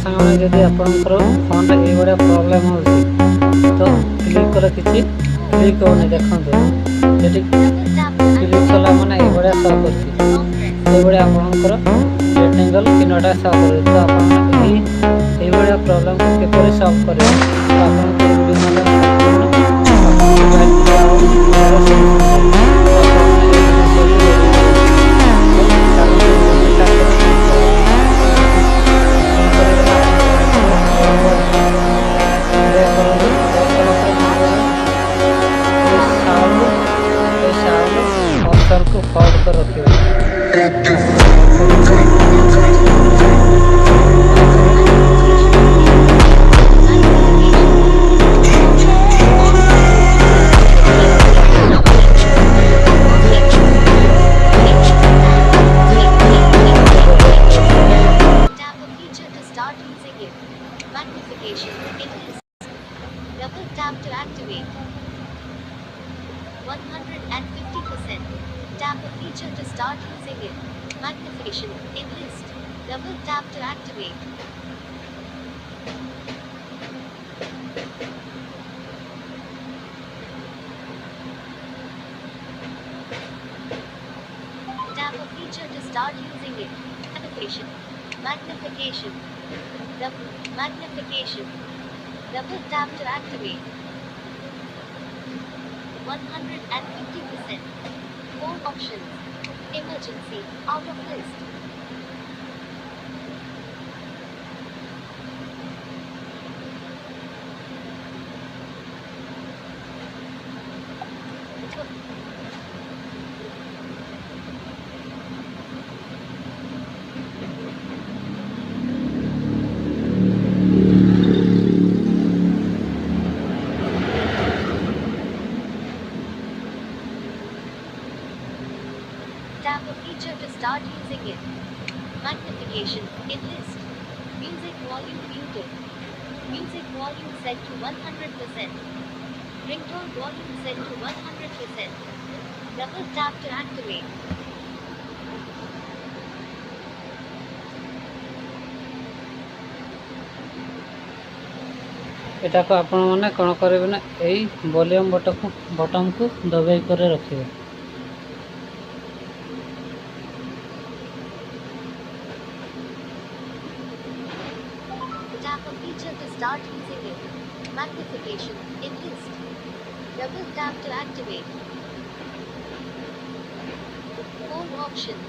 ସାଙ୍ଗମାନେ ଯଦି ଆପଣଙ୍କର ଫୋନ୍ରେ ଏଇଭଳିଆ ପ୍ରୋବ୍ଲେମ୍ ହେଉଛି ତ କ୍ଲିକ୍ କଲେ କିଛି କ୍ଲିକ୍ ହେଉନି। ଦେଖନ୍ତୁ ସେଠି କ୍ଲିକ୍ କଲା ମାନେ ଏଇଭଳିଆ ଶୋ କରୁଛି, ଏଇଭଳିଆ ଆପଣଙ୍କର ରେକ୍ଟାଙ୍ଗଲ୍ ଚିହ୍ନଟା ଶୋ କରିବ। ତ ଆପଣମାନେ ଏଇଭଳିଆ ପ୍ରୋବ୍ଲେମ୍କୁ କିପରି ସଲ୍ଭ କରିବେ ତ ଆପଣଙ୍କୁ ଏ ଭିଡ଼ିଓ ମାଧ୍ୟମରେ ସମ୍ପୂର୍ଣ୍ଣ ଆପଣଙ୍କୁ ଗାଇଡ଼ କରାହେବ। ଏହାର ସଲ୍ୟୁସନ୍ ପାଇଁ ତ ଆପଣମାନେ ଏ ଭିଡ଼ିଓ ସହିତ ଜଡ଼ିତ ରୁହନ୍ତୁ। ତ ଚାଲନ୍ତୁ ଭିଡ଼ିଓକୁ ଷ୍ଟାର୍ଟ କରିବା କ'ଣ କରିବା। କ'ଣ କରିବେ ନା ଆପଣ କ'ଣ କରିବେ, ବ୍ରେକ୍ କରନ୍ତୁ। ବ୍ରେକ୍ କଲା ପରେ କ'ଣ କରିବେ, ଏଇ ସାଉଣ୍ଡ ଅପସନ୍କୁ ହୋଲ୍ଡ କରି ରଖିବେ। ହୋଲ୍ଡ କରିକି ତାପରେ Double tap to activate. 150%. Tap a feature to start using it. Magnification in list. Double tap to activate. Tap a feature to start using it. Magnification. Double magnification. Double tap to activate. 150%. More options. Emergency. Out of list. Tap a feature to start using it. Magnification in list. Music volume muted. Music volume set to 100%. Ringtone volume set to 100%. Double tap to activate. ଏଟାକୁ ଆପଣମାନେ କ'ଣ କରିବେ ନା ଏଇ volume ବଟନ୍କୁ ଦବାଇ କରି ରଖିବେ। Tap a feature to start using it. Magnification in list. Double tap to activate. More options.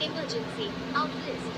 Emergency out list.